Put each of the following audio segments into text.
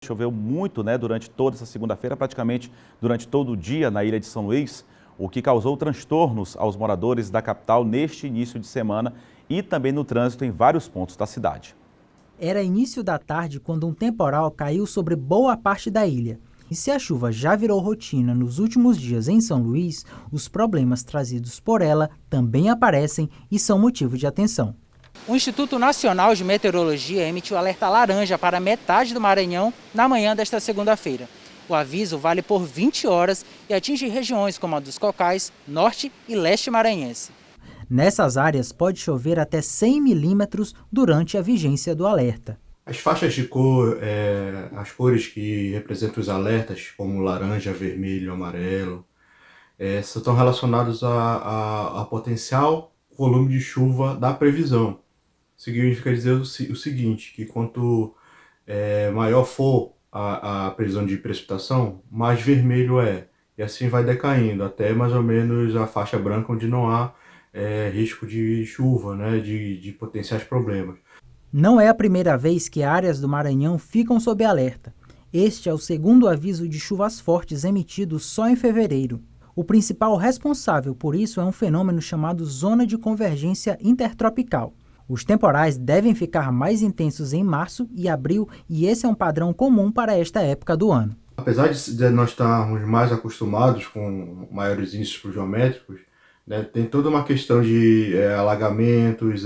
Choveu muito, né, durante toda essa segunda-feira, praticamente durante todo o dia na ilha de São Luís, o que causou transtornos aos moradores da capital neste início de semana e também no trânsito em vários pontos da cidade. Era início da tarde quando um temporal caiu sobre boa parte da ilha. E se a chuva já virou rotina nos últimos dias em São Luís, os problemas trazidos por ela também aparecem e são motivo de atenção. O Instituto Nacional de Meteorologia emitiu alerta laranja para metade do Maranhão na manhã desta segunda-feira. O aviso vale por 20 horas e atinge regiões como a dos Cocais, norte e leste maranhense. Nessas áreas pode chover até 100 milímetros durante a vigência do alerta. As faixas de cor, as cores que representam os alertas, como laranja, vermelho, amarelo, estão relacionados a potencial volume de chuva da previsão. Significa dizer o seguinte, que quanto maior for a previsão de precipitação, mais vermelho é. E assim vai decaindo, até mais ou menos a faixa branca, onde não há risco de chuva, né, de potenciais problemas. Não é a primeira vez que áreas do Maranhão ficam sob alerta. Este é o segundo aviso de chuvas fortes emitido só em fevereiro. O principal responsável por isso é um fenômeno chamado Zona de Convergência Intertropical. Os temporais devem ficar mais intensos em março e abril e esse é um padrão comum para esta época do ano. Apesar de nós estarmos mais acostumados com maiores índices pluviométricos, né, tem toda uma questão de alagamentos,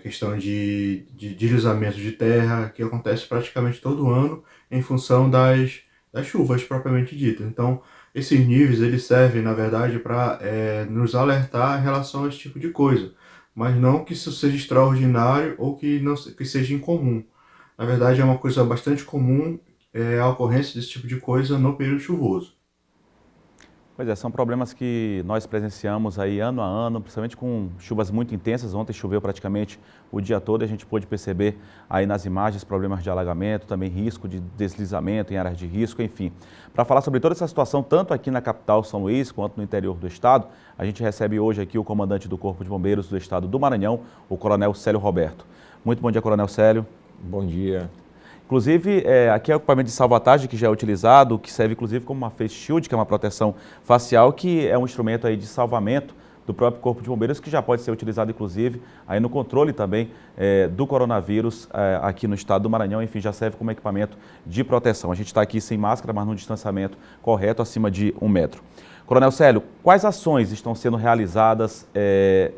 questão de deslizamentos de terra que acontece praticamente todo ano em função das chuvas propriamente ditas. Então, esses níveis eles servem, na verdade, para nos alertar em relação a esse tipo de coisa, mas não que isso seja extraordinário ou que seja incomum. Na verdade, é uma coisa bastante comum a ocorrência desse tipo de coisa no período chuvoso. Pois é, são problemas que nós presenciamos aí ano a ano, principalmente com chuvas muito intensas. Ontem choveu praticamente o dia todo e a gente pôde perceber aí nas imagens problemas de alagamento, também risco de deslizamento em áreas de risco, enfim. Para falar sobre toda essa situação, tanto aqui na capital São Luís quanto no interior do estado, a gente recebe hoje aqui o comandante do Corpo de Bombeiros do estado do Maranhão, o Coronel Célio Roberto. Muito bom dia, Coronel Célio. Bom dia. Inclusive, aqui é o equipamento de salvatagem que já é utilizado, que serve inclusive como uma face shield, que é uma proteção facial, que é um instrumento aí de salvamento do próprio Corpo de Bombeiros, que já pode ser utilizado inclusive aí no controle também do coronavírus aqui no estado do Maranhão, enfim, já serve como equipamento de proteção. A gente está aqui sem máscara, mas num distanciamento correto, acima de 1 metro. Coronel Célio, quais ações estão sendo realizadas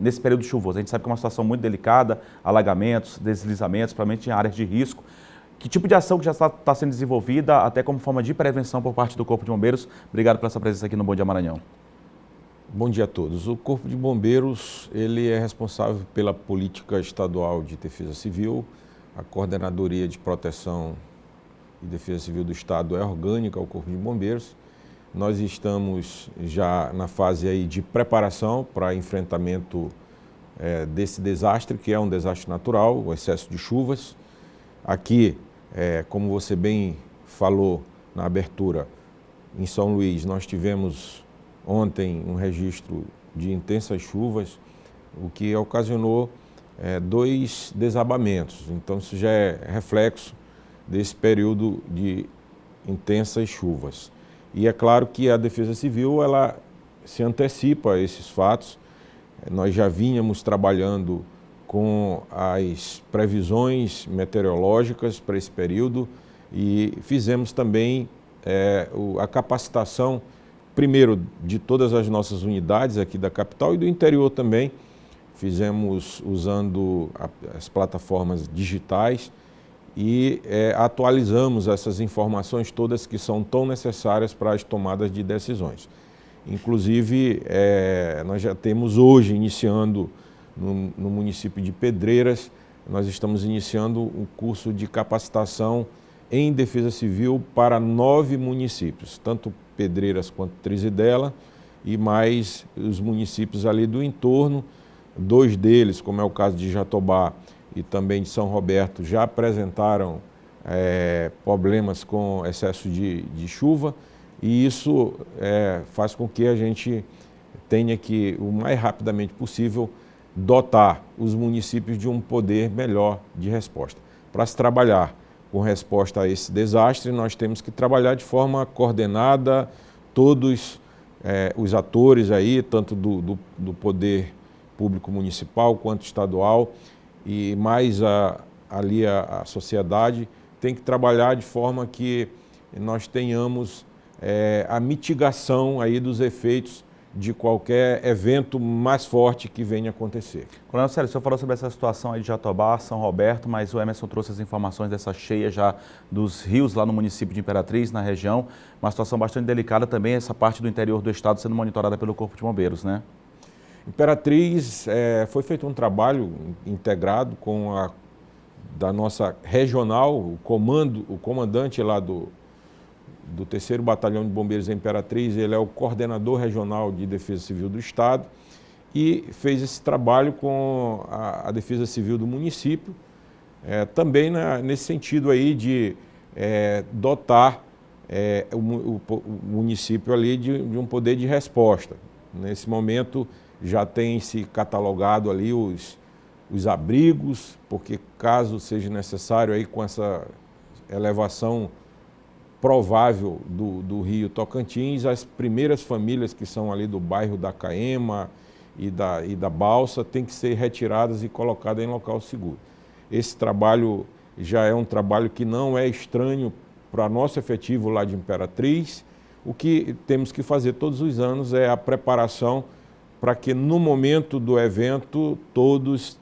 nesse período chuvoso? A gente sabe que é uma situação muito delicada, alagamentos, deslizamentos, principalmente em áreas de risco. Que tipo de ação que já está sendo desenvolvida, até como forma de prevenção por parte do Corpo de Bombeiros? Obrigado pela sua presença aqui no Bom Dia Maranhão. Bom dia a todos. O Corpo de Bombeiros ele é responsável pela política estadual de defesa civil. A Coordenadoria de Proteção e Defesa Civil do Estado é orgânica ao Corpo de Bombeiros. Nós estamos já na fase aí de preparação para enfrentamento desse desastre, que é um desastre natural, o excesso de chuvas. Aqui, como você bem falou na abertura, em São Luís, nós tivemos ontem um registro de intensas chuvas, o que ocasionou 2 desabamentos. Então, isso já é reflexo desse período de intensas chuvas. E é claro que a Defesa Civil, ela se antecipa a esses fatos. Nós já vínhamos trabalhando com as previsões meteorológicas para esse período e fizemos também a capacitação, primeiro, de todas as nossas unidades aqui da capital e do interior também. Fizemos usando as plataformas digitais e atualizamos essas informações todas que são tão necessárias para as tomadas de decisões. Inclusive, nós já temos hoje, iniciando no município de Pedreiras, nós estamos iniciando um curso de capacitação em defesa civil para 9 municípios, tanto Pedreiras quanto Trizidela e mais os municípios ali do entorno. 2 deles, como é o caso de Jatobá e também de São Roberto, já apresentaram problemas com excesso de chuva e isso faz com que a gente tenha que, o mais rapidamente possível, dotar os municípios de um poder melhor de resposta, para se trabalhar com resposta a esse desastre, nós temos que trabalhar de forma coordenada, todos os atores aí, tanto do poder público municipal quanto estadual, e mais ali a sociedade, tem que trabalhar de forma que nós tenhamos a mitigação aí dos efeitos de qualquer evento mais forte que venha a acontecer. Coronel Célio, o senhor falou sobre essa situação aí de Jatobá, São Roberto, mas o Emerson trouxe as informações dessa cheia já dos rios lá no município de Imperatriz, na região. Uma situação bastante delicada também, essa parte do interior do estado sendo monitorada pelo Corpo de Bombeiros, né? Imperatriz, foi feito um trabalho integrado com da nossa regional, o comandante lá do 3º Batalhão de Bombeiros da Imperatriz, ele é o coordenador regional de Defesa Civil do Estado e fez esse trabalho com a Defesa Civil do município, também nesse sentido aí de dotar o município ali de um poder de resposta. Nesse momento já tem se catalogado ali os abrigos, porque caso seja necessário aí com essa elevação provável do rio Tocantins, as primeiras famílias que são ali do bairro da Caema e da Balsa têm que ser retiradas e colocadas em local seguro. Esse trabalho já é um trabalho que não é estranho para nosso efetivo lá de Imperatriz. O que temos que fazer todos os anos é a preparação para que no momento do evento todos,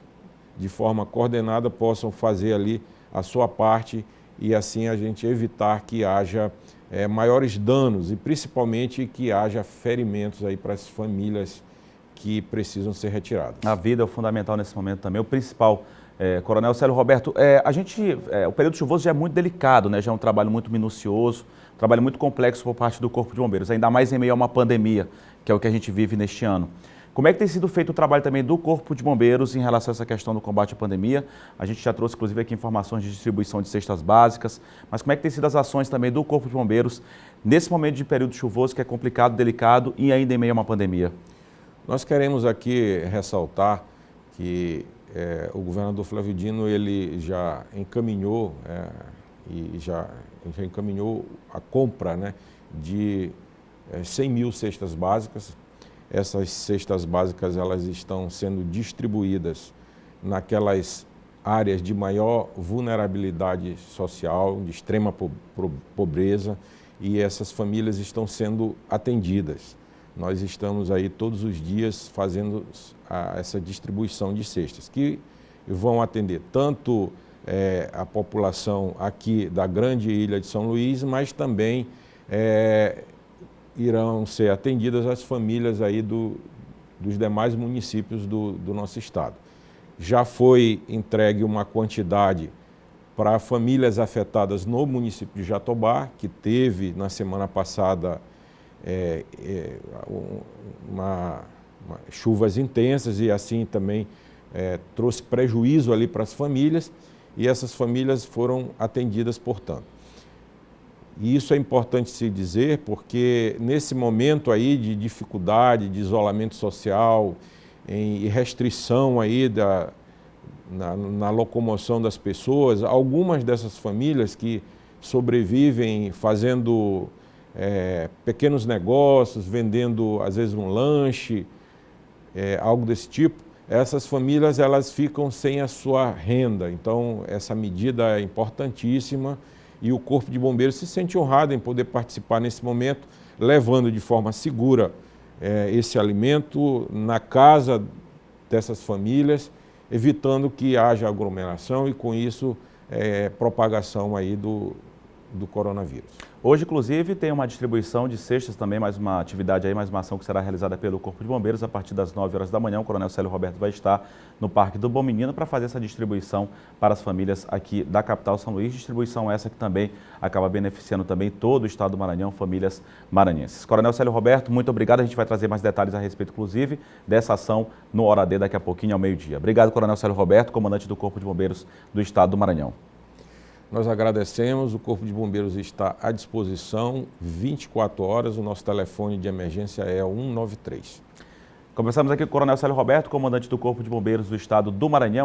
de forma coordenada, possam fazer ali a sua parte e assim a gente evitar que haja maiores danos e principalmente que haja ferimentos aí para as famílias que precisam ser retiradas. A vida é o fundamental nesse momento também. O principal, Coronel Célio Roberto, o período chuvoso já é muito delicado, né? Já é um trabalho muito minucioso, um trabalho muito complexo por parte do Corpo de Bombeiros, ainda mais em meio a uma pandemia, que é o que a gente vive neste ano. Como é que tem sido feito o trabalho também do Corpo de Bombeiros em relação a essa questão do combate à pandemia? A gente já trouxe, inclusive, aqui informações de distribuição de cestas básicas, mas como é que tem sido as ações também do Corpo de Bombeiros nesse momento de período chuvoso, que é complicado, delicado e ainda em meio a uma pandemia? Nós queremos aqui ressaltar que o governador Flávio Dino ele já encaminhou já encaminhou a compra, né, de 100 mil cestas básicas. Essas cestas básicas elas estão sendo distribuídas naquelas áreas de maior vulnerabilidade social, de extrema pobreza, e essas famílias estão sendo atendidas. Nós estamos aí todos os dias fazendo essa distribuição de cestas, que vão atender tanto a população aqui da grande ilha de São Luís, mas também irão ser atendidas as famílias aí dos demais municípios do nosso estado. Já foi entregue uma quantidade para famílias afetadas no município de Jatobá, que teve na semana passada chuvas intensas e assim também trouxe prejuízo ali para as famílias, e essas famílias foram atendidas, portanto. E isso é importante se dizer porque nesse momento aí de dificuldade, de isolamento social e restrição aí na locomoção das pessoas, algumas dessas famílias que sobrevivem fazendo pequenos negócios, vendendo às vezes um lanche, algo desse tipo, essas famílias elas ficam sem a sua renda. Então essa medida é importantíssima e o Corpo de Bombeiros se sente honrado em poder participar nesse momento, levando de forma segura esse alimento na casa dessas famílias, evitando que haja aglomeração e com isso propagação aí do coronavírus. Hoje, inclusive, tem uma distribuição de cestas também, mais uma atividade aí, mais uma ação que será realizada pelo Corpo de Bombeiros a partir das 9 horas da manhã. O Coronel Célio Roberto vai estar no Parque do Bom Menino para fazer essa distribuição para as famílias aqui da capital São Luís. Distribuição essa que também acaba beneficiando também todo o estado do Maranhão, famílias maranhenses. Coronel Célio Roberto, muito obrigado. A gente vai trazer mais detalhes a respeito, inclusive, dessa ação no Hora D daqui a pouquinho, ao meio-dia. Obrigado, Coronel Célio Roberto, comandante do Corpo de Bombeiros do estado do Maranhão. Nós agradecemos, o Corpo de Bombeiros está à disposição 24 horas, o nosso telefone de emergência é 193. Conversamos aqui com o Coronel Célio Roberto, comandante do Corpo de Bombeiros do estado do Maranhão.